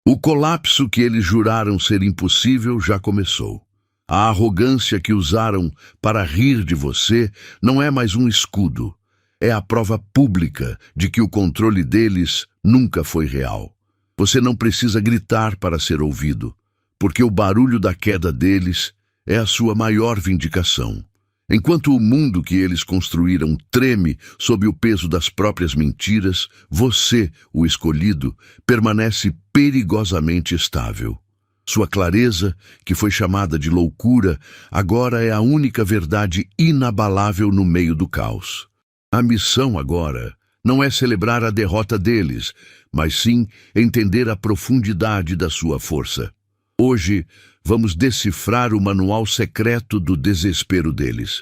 O colapso que eles juraram ser impossível já começou. A arrogância que usaram para rir de você não é mais um escudo. É a prova pública de que o controle deles nunca foi real. Você não precisa gritar para ser ouvido, porque o barulho da queda deles é a sua maior vindicação. Enquanto o mundo que eles construíram treme sob o peso das próprias mentiras, você, o escolhido, permanece perigosamente estável. Sua clareza, que foi chamada de loucura, agora é a única verdade inabalável no meio do caos. A missão agora não é celebrar a derrota deles, mas sim entender a profundidade da sua força. Hoje, vamos decifrar o manual secreto do desespero deles.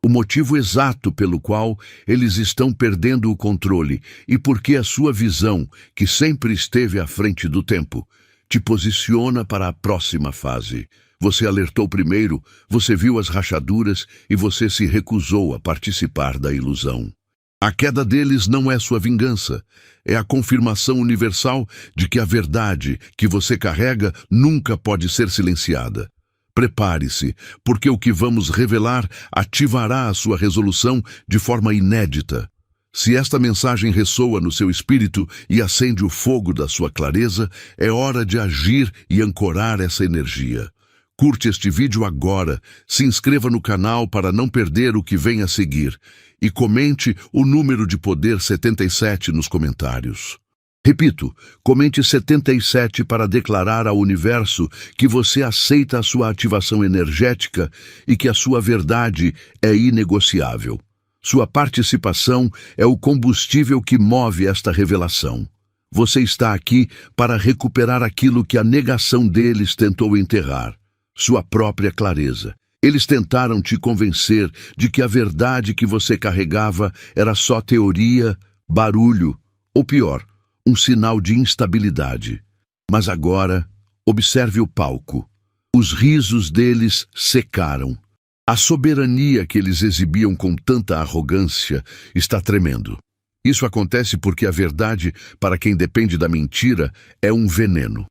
O motivo exato pelo qual eles estão perdendo o controle e por que a sua visão, que sempre esteve à frente do tempo, te posiciona para a próxima fase. Você alertou primeiro, você viu as rachaduras e você se recusou a participar da ilusão. A queda deles não é sua vingança, é a confirmação universal de que a verdade que você carrega nunca pode ser silenciada. Prepare-se, porque o que vamos revelar ativará a sua resolução de forma inédita. Se esta mensagem ressoa no seu espírito e acende o fogo da sua clareza, é hora de agir e ancorar essa energia. Curte este vídeo agora, se inscreva no canal para não perder o que vem a seguir e comente o número de poder 77 nos comentários. Repito, comente 77 para declarar ao universo que você aceita a sua ativação energética e que a sua verdade é inegociável. Sua participação é o combustível que move esta revelação. Você está aqui para recuperar aquilo que a negação deles tentou enterrar. Sua própria clareza. Eles tentaram te convencer de que a verdade que você carregava era só teoria, barulho, ou pior, um sinal de instabilidade. Mas agora, observe o palco. Os risos deles secaram. A soberania que eles exibiam com tanta arrogância está tremendo. Isso acontece porque a verdade, para quem depende da mentira, é um veneno.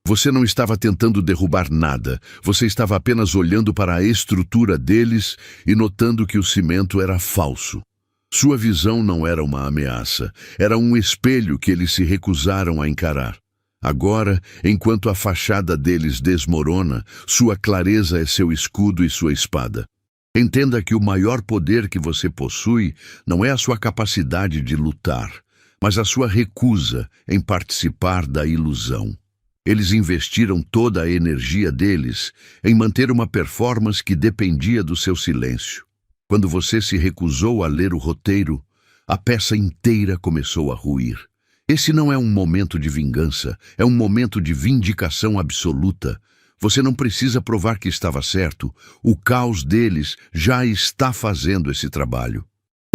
Você não estava tentando derrubar nada, você estava apenas olhando para a estrutura deles e notando que o cimento era falso. Sua visão não era uma ameaça, era um espelho que eles se recusaram a encarar. Agora, enquanto a fachada deles desmorona, sua clareza é seu escudo e sua espada. Entenda que o maior poder que você possui não é a sua capacidade de lutar, mas a sua recusa em participar da ilusão. Eles investiram toda a energia deles em manter uma performance que dependia do seu silêncio. Quando você se recusou a ler o roteiro, a peça inteira começou a ruir. Esse não é um momento de vingança, é um momento de vindicação absoluta. Você não precisa provar que estava certo, o caos deles já está fazendo esse trabalho.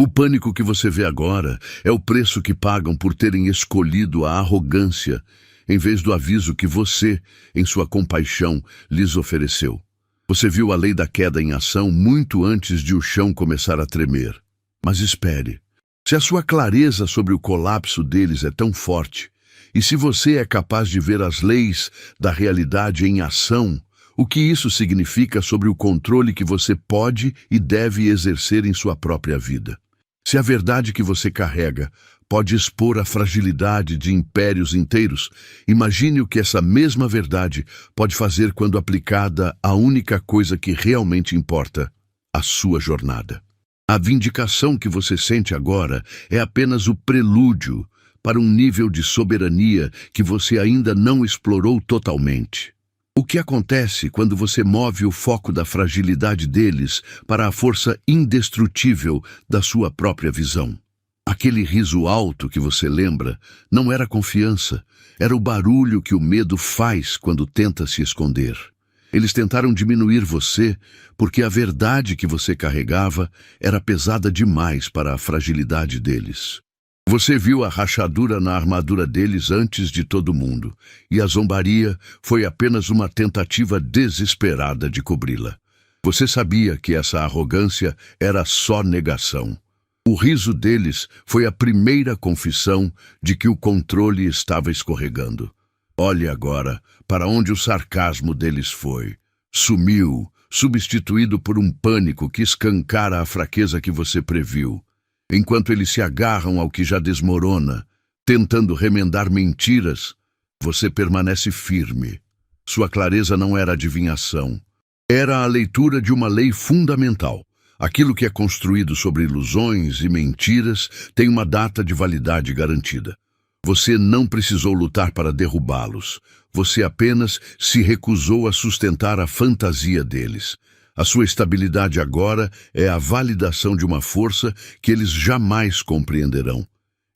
O pânico que você vê agora é o preço que pagam por terem escolhido a arrogância em vez do aviso que você, em sua compaixão, lhes ofereceu. Você viu a lei da queda em ação muito antes de o chão começar a tremer. Mas espere. Se a sua clareza sobre o colapso deles é tão forte, e se você é capaz de ver as leis da realidade em ação, o que isso significa sobre o controle que você pode e deve exercer em sua própria vida? Se a verdade que você carrega pode expor a fragilidade de impérios inteiros, imagine o que essa mesma verdade pode fazer quando aplicada à única coisa que realmente importa, a sua jornada. A vindicação que você sente agora é apenas o prelúdio para um nível de soberania que você ainda não explorou totalmente. O que acontece quando você move o foco da fragilidade deles para a força indestrutível da sua própria visão? Aquele riso alto que você lembra não era confiança, era o barulho que o medo faz quando tenta se esconder. Eles tentaram diminuir você porque a verdade que você carregava era pesada demais para a fragilidade deles. Você viu a rachadura na armadura deles antes de todo mundo, e a zombaria foi apenas uma tentativa desesperada de cobri-la. Você sabia que essa arrogância era só negação. O riso deles foi a primeira confissão de que o controle estava escorregando. Olhe agora para onde o sarcasmo deles foi. Sumiu, substituído por um pânico que escancara a fraqueza que você previu. Enquanto eles se agarram ao que já desmorona, tentando remendar mentiras, você permanece firme. Sua clareza não era adivinhação. Era a leitura de uma lei fundamental. Aquilo que é construído sobre ilusões e mentiras tem uma data de validade garantida. Você não precisou lutar para derrubá-los. Você apenas se recusou a sustentar a fantasia deles. A sua estabilidade agora é a validação de uma força que eles jamais compreenderão.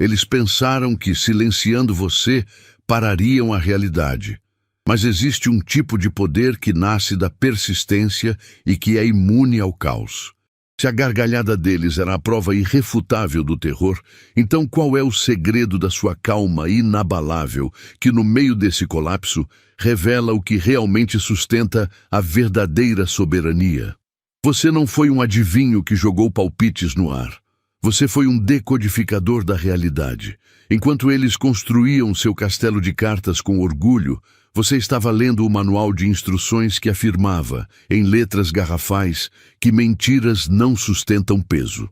Eles pensaram que, silenciando você, parariam a realidade. Mas existe um tipo de poder que nasce da persistência e que é imune ao caos. Se a gargalhada deles era a prova irrefutável do terror, então qual é o segredo da sua calma inabalável, que no meio desse colapso revela o que realmente sustenta a verdadeira soberania? Você não foi um adivinho que jogou palpites no ar. Você foi um decodificador da realidade. Enquanto eles construíam seu castelo de cartas com orgulho, você estava lendo o manual de instruções que afirmava, em letras garrafais, que mentiras não sustentam peso.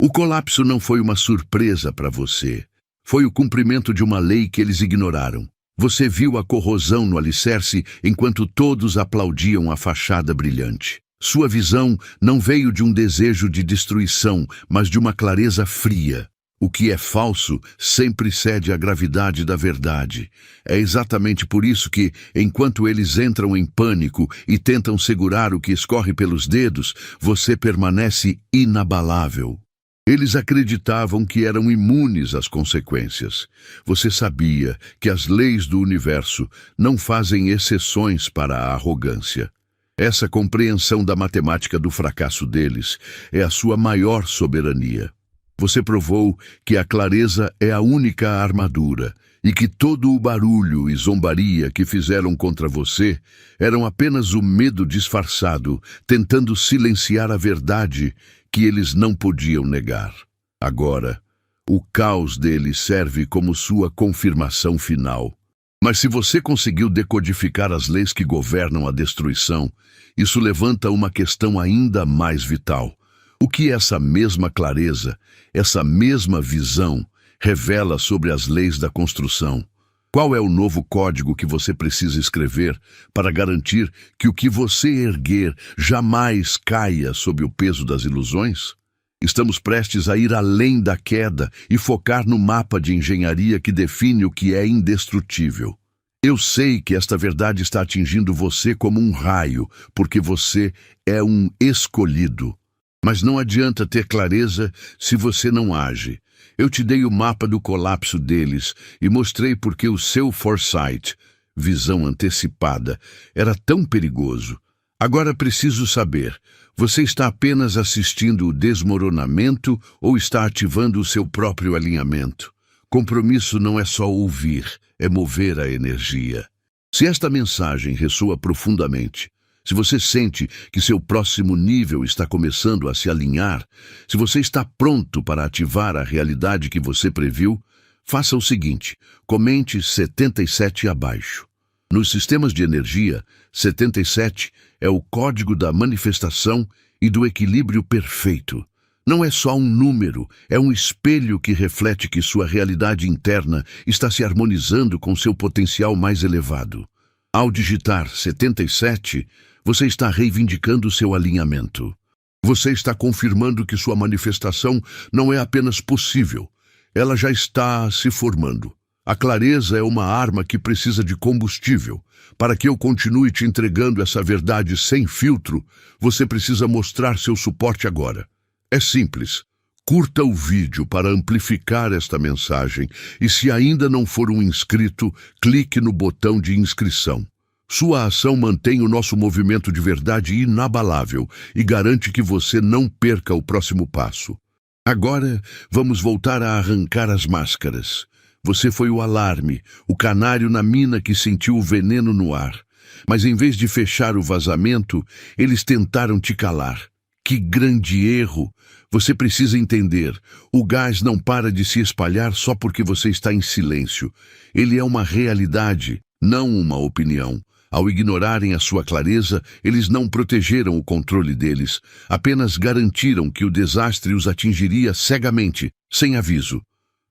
O colapso não foi uma surpresa para você. Foi o cumprimento de uma lei que eles ignoraram. Você viu a corrosão no alicerce enquanto todos aplaudiam a fachada brilhante. Sua visão não veio de um desejo de destruição, mas de uma clareza fria. O que é falso sempre cede à gravidade da verdade. É exatamente por isso que, enquanto eles entram em pânico e tentam segurar o que escorre pelos dedos, você permanece inabalável. Eles acreditavam que eram imunes às consequências. Você sabia que as leis do universo não fazem exceções para a arrogância. Essa compreensão da matemática do fracasso deles é a sua maior soberania. Você provou que a clareza é a única armadura e que todo o barulho e zombaria que fizeram contra você eram apenas o medo disfarçado, tentando silenciar a verdade que eles não podiam negar. Agora, o caos deles serve como sua confirmação final. Mas se você conseguiu decodificar as leis que governam a destruição, isso levanta uma questão ainda mais vital. O que essa mesma clareza, essa mesma visão, revela sobre as leis da construção? Qual é o novo código que você precisa escrever para garantir que o que você erguer jamais caia sob o peso das ilusões? Estamos prestes a ir além da queda e focar no mapa de engenharia que define o que é indestrutível. Eu sei que esta verdade está atingindo você como um raio, porque você é um escolhido. Mas não adianta ter clareza se você não age. Eu te dei o mapa do colapso deles e mostrei por que o seu foresight, visão antecipada, era tão perigoso. Agora preciso saber, você está apenas assistindo o desmoronamento ou está ativando o seu próprio alinhamento? Compromisso não é só ouvir, é mover a energia. Se esta mensagem ressoa profundamente, se você sente que seu próximo nível está começando a se alinhar, se você está pronto para ativar a realidade que você previu, faça o seguinte, comente 77 abaixo. Nos sistemas de energia, 77 é o código da manifestação e do equilíbrio perfeito. Não é só um número, é um espelho que reflete que sua realidade interna está se harmonizando com seu potencial mais elevado. Ao digitar 77, você está reivindicando seu alinhamento. Você está confirmando que sua manifestação não é apenas possível, ela já está se formando. A clareza é uma arma que precisa de combustível. Para que eu continue te entregando essa verdade sem filtro, você precisa mostrar seu suporte agora. É simples. Curta o vídeo para amplificar esta mensagem e, se ainda não for um inscrito, clique no botão de inscrição. Sua ação mantém o nosso movimento de verdade inabalável e garante que você não perca o próximo passo. Agora, vamos voltar a arrancar as máscaras. Você foi o alarme, o canário na mina que sentiu o veneno no ar. Mas em vez de fechar o vazamento, eles tentaram te calar. Que grande erro! Você precisa entender, o gás não para de se espalhar só porque você está em silêncio. Ele é uma realidade. não uma opinião. Ao ignorarem a sua clareza, eles não protegeram o controle deles, apenas garantiram que o desastre os atingiria cegamente, sem aviso.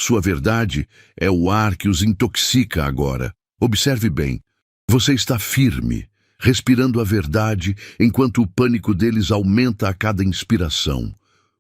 Sua verdade é o ar que os intoxica agora. Observe bem. Você está firme, respirando a verdade, enquanto o pânico deles aumenta a cada inspiração.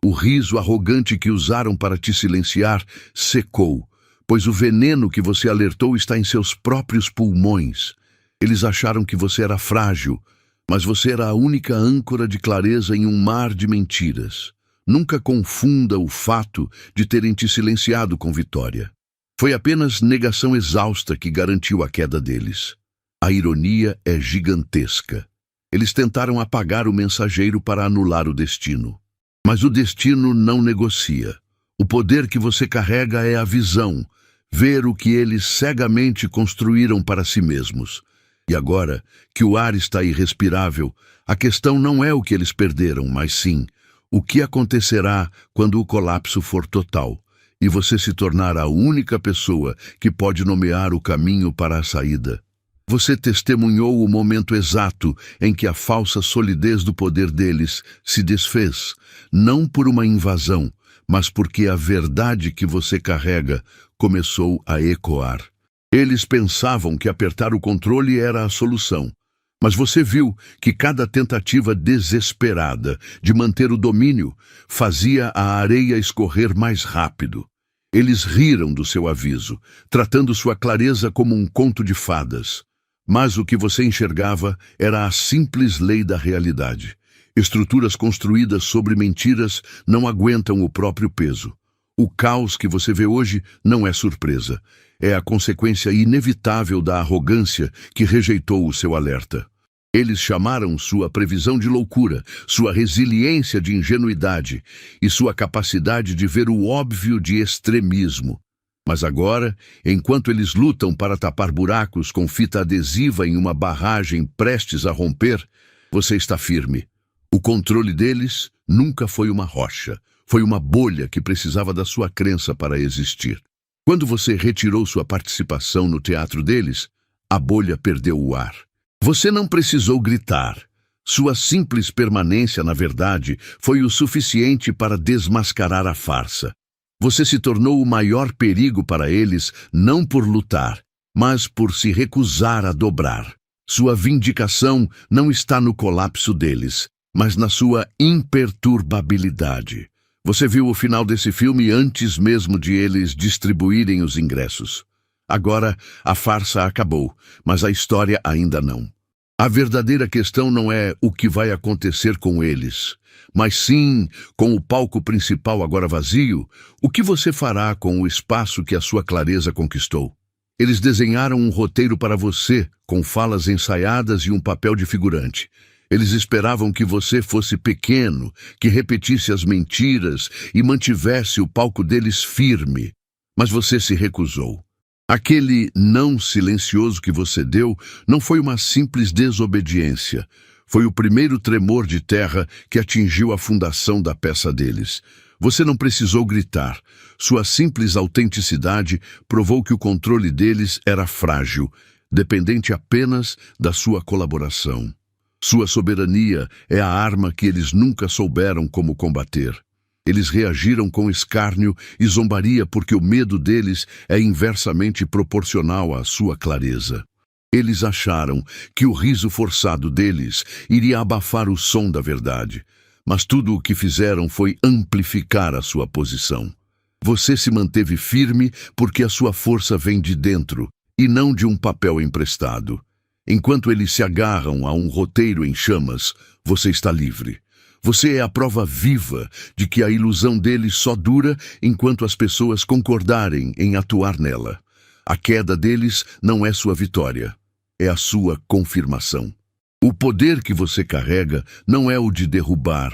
O riso arrogante que usaram para te silenciar secou, pois o veneno que você alertou está em seus próprios pulmões. Eles acharam que você era frágil, mas você era a única âncora de clareza em um mar de mentiras. Nunca confunda o fato de terem te silenciado com vitória. Foi apenas negação exausta que garantiu a queda deles. A ironia é gigantesca. Eles tentaram apagar o mensageiro para anular o destino. Mas o destino não negocia. O poder que você carrega é a visão, ver o que eles cegamente construíram para si mesmos. E agora, que o ar está irrespirável, a questão não é o que eles perderam, mas sim o que acontecerá quando o colapso for total e você se tornar a única pessoa que pode nomear o caminho para a saída. Você testemunhou o momento exato em que a falsa solidez do poder deles se desfez, não por uma invasão, mas porque a verdade que você carrega começou a ecoar. Eles pensavam que apertar o controle era a solução, mas você viu que cada tentativa desesperada de manter o domínio fazia a areia escorrer mais rápido. Eles riram do seu aviso, tratando sua clareza como um conto de fadas. Mas o que você enxergava era a simples lei da realidade. Estruturas construídas sobre mentiras não aguentam o próprio peso. O caos que você vê hoje não é surpresa. É a consequência inevitável da arrogância que rejeitou o seu alerta. Eles chamaram sua previsão de loucura, sua resiliência de ingenuidade e sua capacidade de ver o óbvio de extremismo. Mas agora, enquanto eles lutam para tapar buracos com fita adesiva em uma barragem prestes a romper, você está firme. O controle deles nunca foi uma rocha, foi uma bolha que precisava da sua crença para existir. Quando você retirou sua participação no teatro deles, a bolha perdeu o ar. Você não precisou gritar. Sua simples permanência, na verdade, foi o suficiente para desmascarar a farsa. Você se tornou o maior perigo para eles, não por lutar, mas por se recusar a dobrar. Sua vindicação não está no colapso deles, mas na sua imperturbabilidade. Você viu o final desse filme antes mesmo de eles distribuírem os ingressos. Agora, a farsa acabou, mas a história ainda não. A verdadeira questão não é o que vai acontecer com eles, mas sim, com o palco principal agora vazio, o que você fará com o espaço que a sua clareza conquistou. Eles desenharam um roteiro para você, com falas ensaiadas e um papel de figurante. Eles esperavam que você fosse pequeno, que repetisse as mentiras e mantivesse o palco deles firme. Mas você se recusou. Aquele não silencioso que você deu não foi uma simples desobediência. Foi o primeiro tremor de terra que atingiu a fundação da peça deles. Você não precisou gritar. Sua simples autenticidade provou que o controle deles era frágil, dependente apenas da sua colaboração. Sua soberania é a arma que eles nunca souberam como combater. Eles reagiram com escárnio e zombaria porque o medo deles é inversamente proporcional à sua clareza. Eles acharam que o riso forçado deles iria abafar o som da verdade, mas tudo o que fizeram foi amplificar a sua posição. Você se manteve firme porque a sua força vem de dentro e não de um papel emprestado. Enquanto eles se agarram a um roteiro em chamas, você está livre. Você é a prova viva de que a ilusão deles só dura enquanto as pessoas concordarem em atuar nela. A queda deles não é sua vitória, é a sua confirmação. O poder que você carrega não é o de derrubar,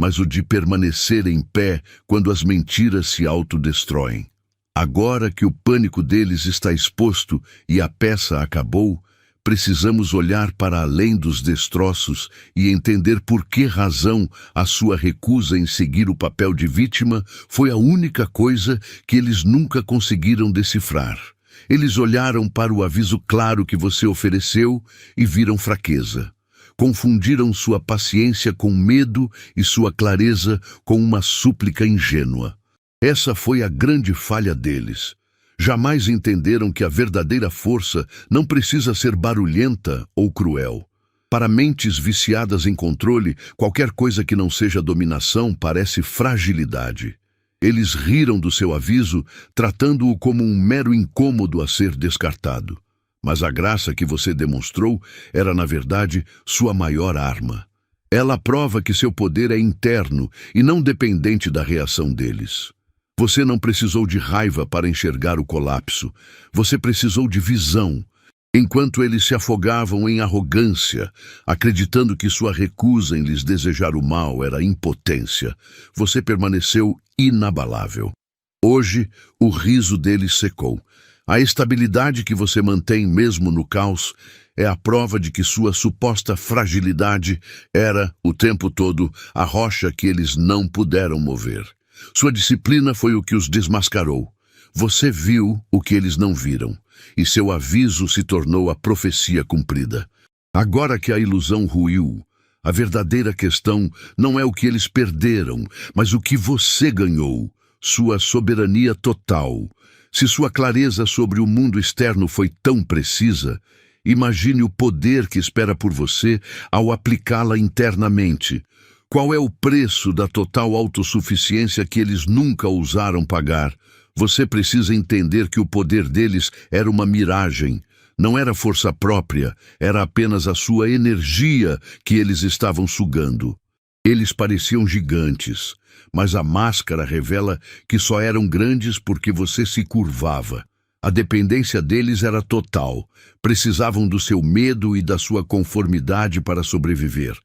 mas o de permanecer em pé quando as mentiras se autodestroem. Agora que o pânico deles está exposto e a peça acabou, precisamos olhar para além dos destroços e entender por que razão a sua recusa em seguir o papel de vítima foi a única coisa que eles nunca conseguiram decifrar. Eles olharam para o aviso claro que você ofereceu e viram fraqueza. Confundiram sua paciência com medo e sua clareza com uma súplica ingênua. Essa foi a grande falha deles. Jamais entenderam que a verdadeira força não precisa ser barulhenta ou cruel. Para mentes viciadas em controle, qualquer coisa que não seja dominação parece fragilidade. Eles riram do seu aviso, tratando-o como um mero incômodo a ser descartado. Mas a graça que você demonstrou era, na verdade, sua maior arma. Ela prova que seu poder é interno e não dependente da reação deles. Você não precisou de raiva para enxergar o colapso. Você precisou de visão. Enquanto eles se afogavam em arrogância, acreditando que sua recusa em lhes desejar o mal era impotência, você permaneceu inabalável. Hoje, o riso deles secou. A estabilidade que você mantém mesmo no caos é a prova de que sua suposta fragilidade era, o tempo todo, a rocha que eles não puderam mover. Sua disciplina foi o que os desmascarou. Você viu o que eles não viram, e seu aviso se tornou a profecia cumprida. Agora que a ilusão ruiu, a verdadeira questão não é o que eles perderam, mas o que você ganhou, sua soberania total. Se sua clareza sobre o mundo externo foi tão precisa, imagine o poder que espera por você ao aplicá-la internamente. Qual é o preço da total autossuficiência que eles nunca ousaram pagar? Você precisa entender que o poder deles era uma miragem. Não era força própria, era apenas a sua energia que eles estavam sugando. Eles pareciam gigantes, mas a máscara revela que só eram grandes porque você se curvava. A dependência deles era total. Precisavam do seu medo e da sua conformidade para sobreviver.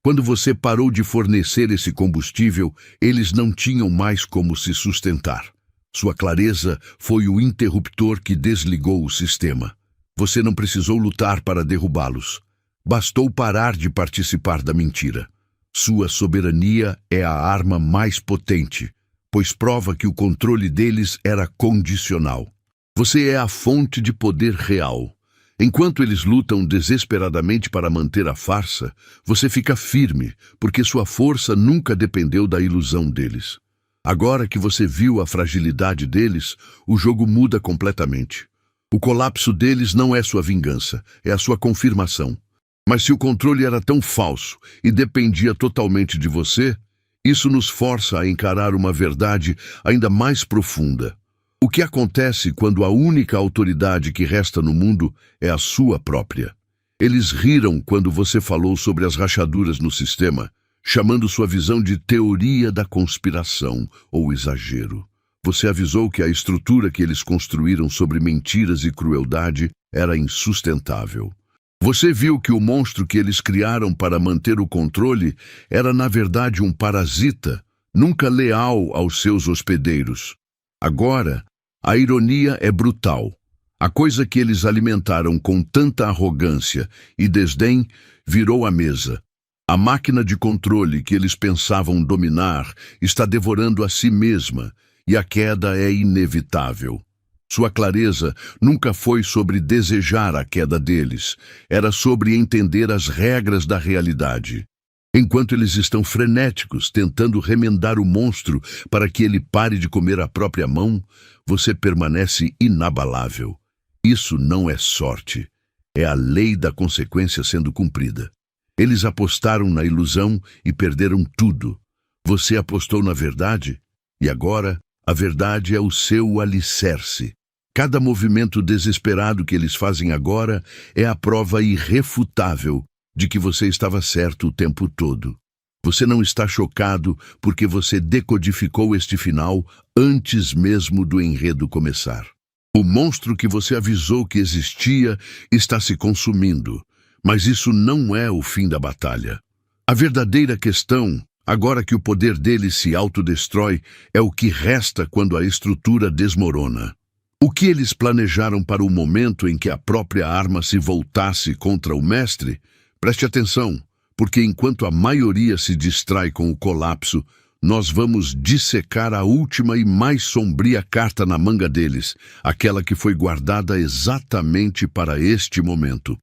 Quando você parou de fornecer esse combustível, eles não tinham mais como se sustentar. Sua clareza foi o interruptor que desligou o sistema. Você não precisou lutar para derrubá-los. Bastou parar de participar da mentira. Sua soberania é a arma mais potente, pois prova que o controle deles era condicional. Você é a fonte de poder real. Enquanto eles lutam desesperadamente para manter a farsa, você fica firme, porque sua força nunca dependeu da ilusão deles. Agora que você viu a fragilidade deles, o jogo muda completamente. O colapso deles não é sua vingança, é a sua confirmação. Mas se o controle era tão falso e dependia totalmente de você, isso nos força a encarar uma verdade ainda mais profunda. O que acontece quando a única autoridade que resta no mundo é a sua própria? Eles riram quando você falou sobre as rachaduras no sistema, chamando sua visão de teoria da conspiração ou exagero. Você avisou que a estrutura que eles construíram sobre mentiras e crueldade era insustentável. Você viu que o monstro que eles criaram para manter o controle era, na verdade, um parasita, nunca leal aos seus hospedeiros. Agora, a ironia é brutal. A coisa que eles alimentaram com tanta arrogância e desdém virou a mesa. A máquina de controle que eles pensavam dominar está devorando a si mesma, e a queda é inevitável. Sua clareza nunca foi sobre desejar a queda deles, era sobre entender as regras da realidade. Enquanto eles estão frenéticos, tentando remendar o monstro para que ele pare de comer a própria mão, você permanece inabalável. Isso não é sorte, é a lei da consequência sendo cumprida. Eles apostaram na ilusão e perderam tudo. Você apostou na verdade, e agora a verdade é o seu alicerce. Cada movimento desesperado que eles fazem agora é a prova irrefutável de que você estava certo o tempo todo. Você não está chocado porque você decodificou este final antes mesmo do enredo começar. O monstro que você avisou que existia está se consumindo, mas isso não é o fim da batalha. A verdadeira questão, agora que o poder dele se autodestrói, é o que resta quando a estrutura desmorona. O que eles planejaram para o momento em que a própria arma se voltasse contra o mestre? Preste atenção, porque enquanto a maioria se distrai com o colapso, nós vamos dissecar a última e mais sombria carta na manga deles, aquela que foi guardada exatamente para este momento.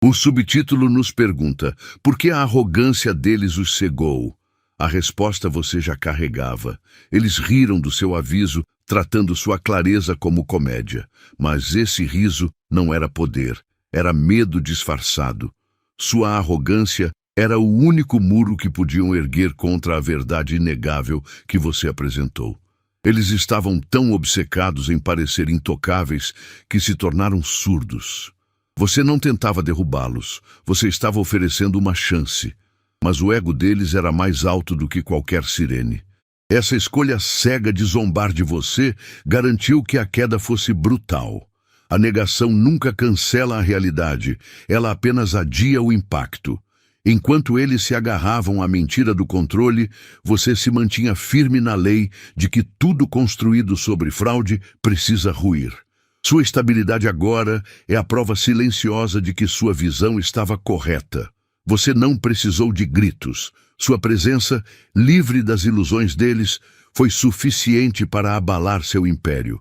O subtítulo nos pergunta: por que a arrogância deles os cegou? A resposta você já carregava. Eles riram do seu aviso, tratando sua clareza como comédia. Mas esse riso não era poder, era medo disfarçado. Sua arrogância era o único muro que podiam erguer contra a verdade inegável que você apresentou. Eles estavam tão obcecados em parecer intocáveis que se tornaram surdos. Você não tentava derrubá-los, você estava oferecendo uma chance. Mas o ego deles era mais alto do que qualquer sirene. Essa escolha cega de zombar de você garantiu que a queda fosse brutal. A negação nunca cancela a realidade, ela apenas adia o impacto. Enquanto eles se agarravam à mentira do controle, você se mantinha firme na lei de que tudo construído sobre fraude precisa ruir. Sua estabilidade agora é a prova silenciosa de que sua visão estava correta. Você não precisou de gritos. Sua presença, livre das ilusões deles, foi suficiente para abalar seu império.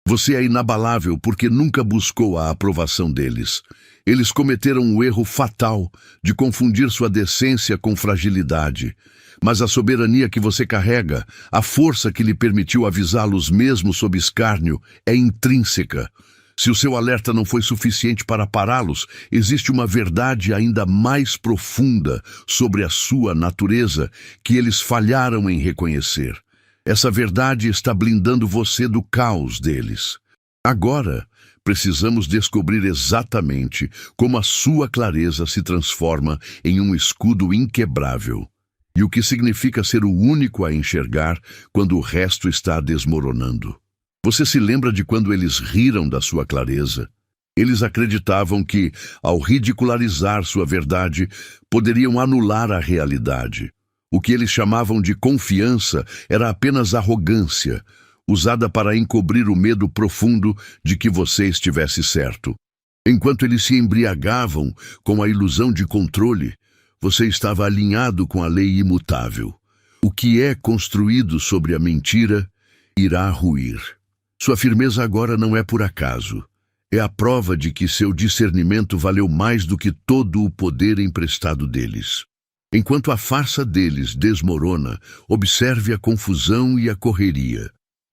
Você é inabalável porque nunca buscou a aprovação deles. Eles cometeram o erro fatal de confundir sua decência com fragilidade. Mas a soberania que você carrega, a força que lhe permitiu avisá-los mesmo sob escárnio, é intrínseca. Se o seu alerta não foi suficiente para pará-los, existe uma verdade ainda mais profunda sobre a sua natureza que eles falharam em reconhecer. Essa verdade está blindando você do caos deles. Agora, precisamos descobrir exatamente como a sua clareza se transforma em um escudo inquebrável. E o que significa ser o único a enxergar quando o resto está desmoronando. Você se lembra de quando eles riram da sua clareza? Eles acreditavam que, ao ridicularizar sua verdade, poderiam anular a realidade. O que eles chamavam de confiança era apenas arrogância, usada para encobrir o medo profundo de que você estivesse certo. Enquanto eles se embriagavam com a ilusão de controle, você estava alinhado com a lei imutável. O que é construído sobre a mentira irá ruir. Sua firmeza agora não é por acaso. É a prova de que seu discernimento valeu mais do que todo o poder emprestado deles. Enquanto a farsa deles desmorona, observe a confusão e a correria.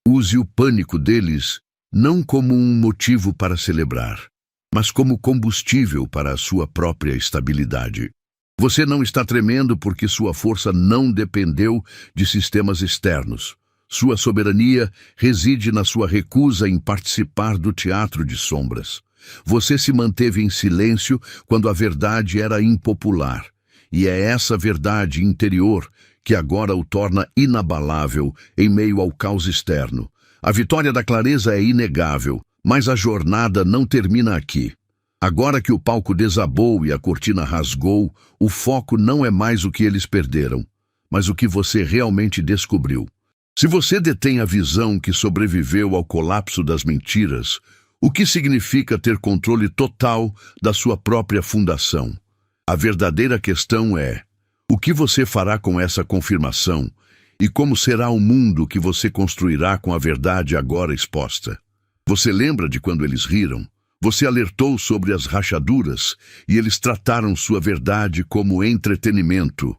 Use o pânico deles não como um motivo para celebrar, mas como combustível para a sua própria estabilidade. Você não está tremendo porque sua força não dependeu de sistemas externos. Sua soberania reside na sua recusa em participar do teatro de sombras. Você se manteve em silêncio quando a verdade era impopular. E é essa verdade interior que agora o torna inabalável em meio ao caos externo. A vitória da clareza é inegável, mas a jornada não termina aqui. Agora que o palco desabou e a cortina rasgou, o foco não é mais o que eles perderam, mas o que você realmente descobriu. Se você detém a visão que sobreviveu ao colapso das mentiras, o que significa ter controle total da sua própria fundação? A verdadeira questão é: o que você fará com essa confirmação e como será o mundo que você construirá com a verdade agora exposta? Você lembra de quando eles riram? Você alertou sobre as rachaduras e eles trataram sua verdade como entretenimento.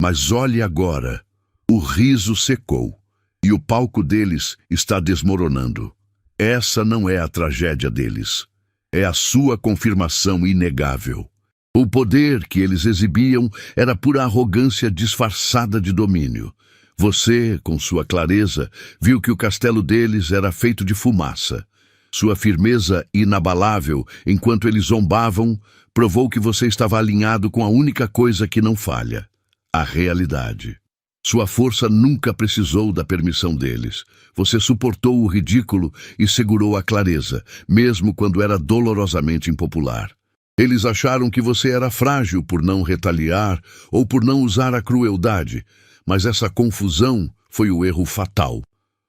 Mas olhe agora, o riso secou. E o palco deles está desmoronando. Essa não é a tragédia deles. É a sua confirmação inegável. O poder que eles exibiam era pura arrogância disfarçada de domínio. Você, com sua clareza, viu que o castelo deles era feito de fumaça. Sua firmeza inabalável, enquanto eles zombavam, provou que você estava alinhado com a única coisa que não falha: a realidade. Sua força nunca precisou da permissão deles. Você suportou o ridículo e segurou a clareza, mesmo quando era dolorosamente impopular. Eles acharam que você era frágil por não retaliar ou por não usar a crueldade, mas essa confusão foi o erro fatal.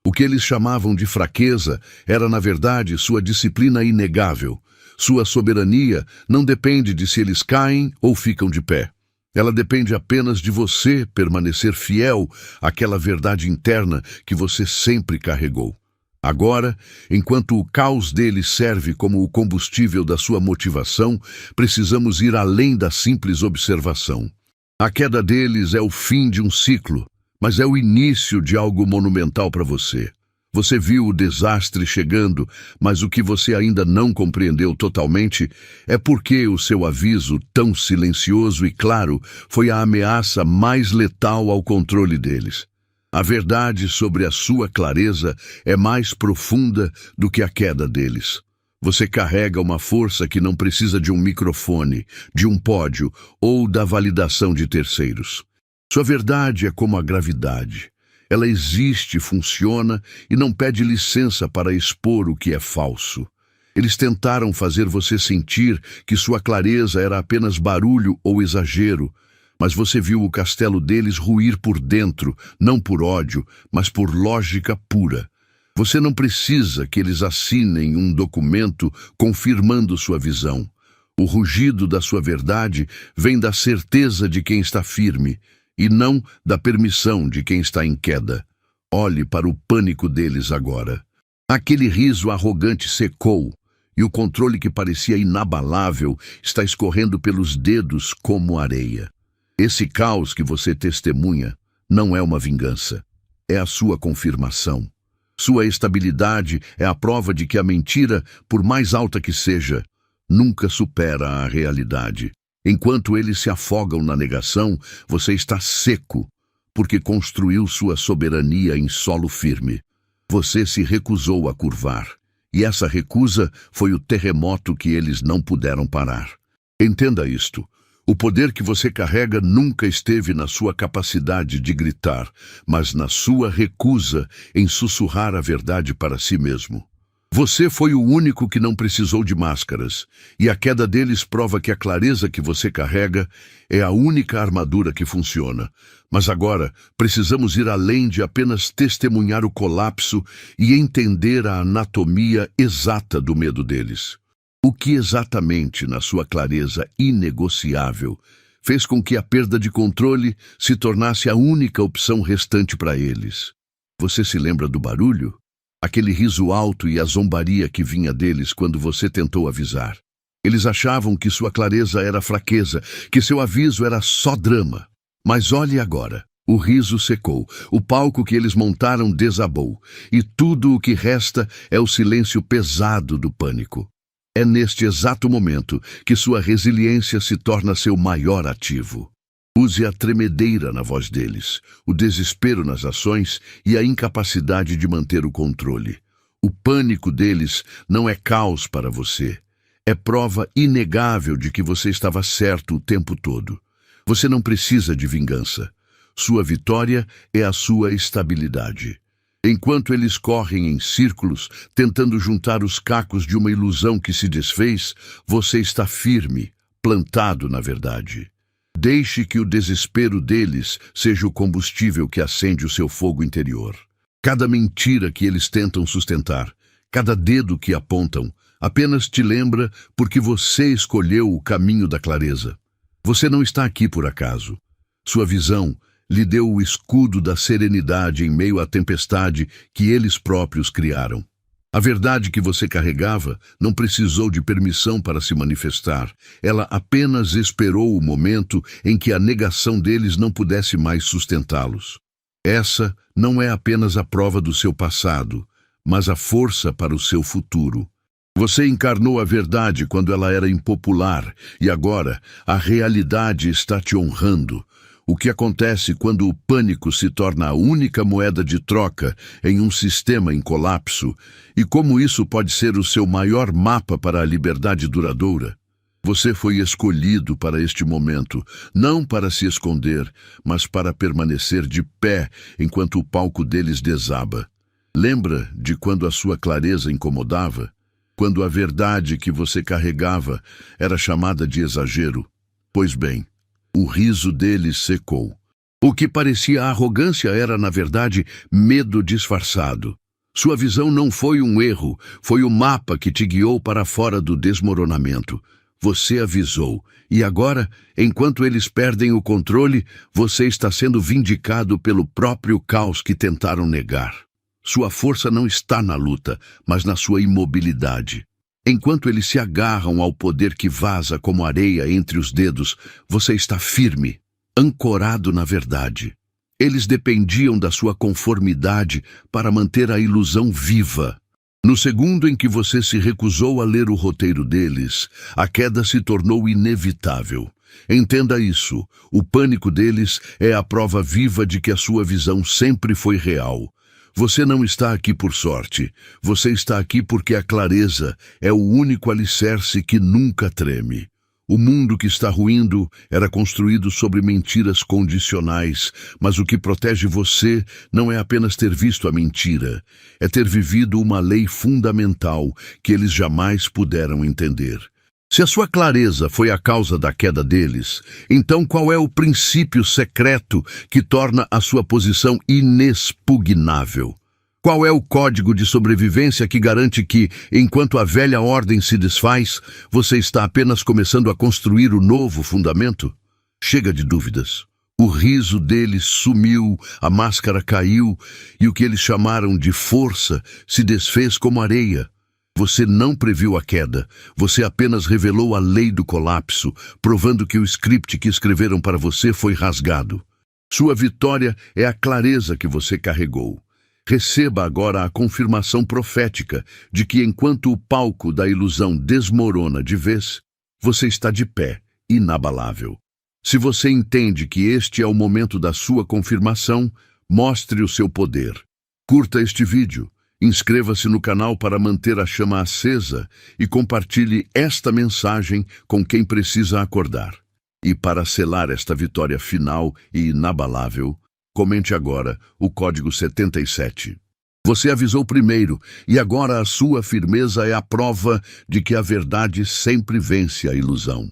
O que eles chamavam de fraqueza era, na verdade, sua disciplina inegável. Sua soberania não depende de se eles caem ou ficam de pé. Ela depende apenas de você permanecer fiel àquela verdade interna que você sempre carregou. Agora, enquanto o caos deles serve como o combustível da sua motivação, precisamos ir além da simples observação. A queda deles é o fim de um ciclo, mas é o início de algo monumental para você. Você viu o desastre chegando, mas o que você ainda não compreendeu totalmente é porque o seu aviso, tão silencioso e claro, foi a ameaça mais letal ao controle deles. A verdade sobre a sua clareza é mais profunda do que a queda deles. Você carrega uma força que não precisa de um microfone, de um pódio ou da validação de terceiros. Sua verdade é como a gravidade. Ela existe, funciona e não pede licença para expor o que é falso. Eles tentaram fazer você sentir que sua clareza era apenas barulho ou exagero, mas você viu o castelo deles ruir por dentro, não por ódio, mas por lógica pura. Você não precisa que eles assinem um documento confirmando sua visão. O rugido da sua verdade vem da certeza de quem está firme, e não da permissão de quem está em queda. Olhe para o pânico deles agora. Aquele riso arrogante secou, e o controle que parecia inabalável está escorrendo pelos dedos como areia. Esse caos que você testemunha não é uma vingança, é a sua confirmação. Sua estabilidade é a prova de que a mentira, por mais alta que seja, nunca supera a realidade. Enquanto eles se afogam na negação, você está seco, porque construiu sua soberania em solo firme. Você se recusou a curvar, e essa recusa foi o terremoto que eles não puderam parar. Entenda isto. O poder que você carrega nunca esteve na sua capacidade de gritar, mas na sua recusa em sussurrar a verdade para si mesmo. Você foi o único que não precisou de máscaras, e a queda deles prova que a clareza que você carrega é a única armadura que funciona. Mas agora, precisamos ir além de apenas testemunhar o colapso e entender a anatomia exata do medo deles. O que exatamente, na sua clareza inegociável, fez com que a perda de controle se tornasse a única opção restante para eles? Você se lembra do barulho? Aquele riso alto e a zombaria que vinha deles quando você tentou avisar. Eles achavam que sua clareza era fraqueza, que seu aviso era só drama. Mas olhe agora. O riso secou, o palco que eles montaram desabou, e tudo o que resta é o silêncio pesado do pânico. É neste exato momento que sua resiliência se torna seu maior ativo. Use a tremedeira na voz deles, o desespero nas ações e a incapacidade de manter o controle. O pânico deles não é caos para você. É prova inegável de que você estava certo o tempo todo. Você não precisa de vingança. Sua vitória é a sua estabilidade. Enquanto eles correm em círculos, tentando juntar os cacos de uma ilusão que se desfez, você está firme, plantado na verdade. Deixe que o desespero deles seja o combustível que acende o seu fogo interior. Cada mentira que eles tentam sustentar, cada dedo que apontam, apenas te lembra porque você escolheu o caminho da clareza. Você não está aqui por acaso. Sua visão lhe deu o escudo da serenidade em meio à tempestade que eles próprios criaram. A verdade que você carregava não precisou de permissão para se manifestar. Ela apenas esperou o momento em que a negação deles não pudesse mais sustentá-los. Essa não é apenas a prova do seu passado, mas a força para o seu futuro. Você encarnou a verdade quando ela era impopular, e agora a realidade está te honrando. O que acontece quando o pânico se torna a única moeda de troca em um sistema em colapso, e como isso pode ser o seu maior mapa para a liberdade duradoura? Você foi escolhido para este momento, não para se esconder, mas para permanecer de pé enquanto o palco deles desaba. Lembra de quando a sua clareza incomodava? Quando a verdade que você carregava era chamada de exagero? Pois bem, o riso deles secou. O que parecia arrogância era, na verdade, medo disfarçado. Sua visão não foi um erro, foi o mapa que te guiou para fora do desmoronamento. Você avisou, e agora, enquanto eles perdem o controle, você está sendo vindicado pelo próprio caos que tentaram negar. Sua força não está na luta, mas na sua imobilidade. Enquanto eles se agarram ao poder que vaza como areia entre os dedos, você está firme, ancorado na verdade. Eles dependiam da sua conformidade para manter a ilusão viva. No segundo em que você se recusou a ler o roteiro deles, a queda se tornou inevitável. Entenda isso, o pânico deles é a prova viva de que a sua visão sempre foi real. Você não está aqui por sorte, você está aqui porque a clareza é o único alicerce que nunca treme. O mundo que está ruindo era construído sobre mentiras condicionais, mas o que protege você não é apenas ter visto a mentira, é ter vivido uma lei fundamental que eles jamais puderam entender. Se a sua clareza foi a causa da queda deles, então qual é o princípio secreto que torna a sua posição inexpugnável? Qual é o código de sobrevivência que garante que, enquanto a velha ordem se desfaz, você está apenas começando a construir o novo fundamento? Chega de dúvidas. O riso deles sumiu, a máscara caiu, e o que eles chamaram de força se desfez como areia. Você não previu a queda, você apenas revelou a lei do colapso, provando que o script que escreveram para você foi rasgado. Sua vitória é a clareza que você carregou. Receba agora a confirmação profética de que enquanto o palco da ilusão desmorona de vez, você está de pé, inabalável. Se você entende que este é o momento da sua confirmação, mostre o seu poder. Curta este vídeo, inscreva-se no canal para manter a chama acesa e compartilhe esta mensagem com quem precisa acordar. E para selar esta vitória final e inabalável, comente agora o código 77. Você avisou primeiro, e agora a sua firmeza é a prova de que a verdade sempre vence a ilusão.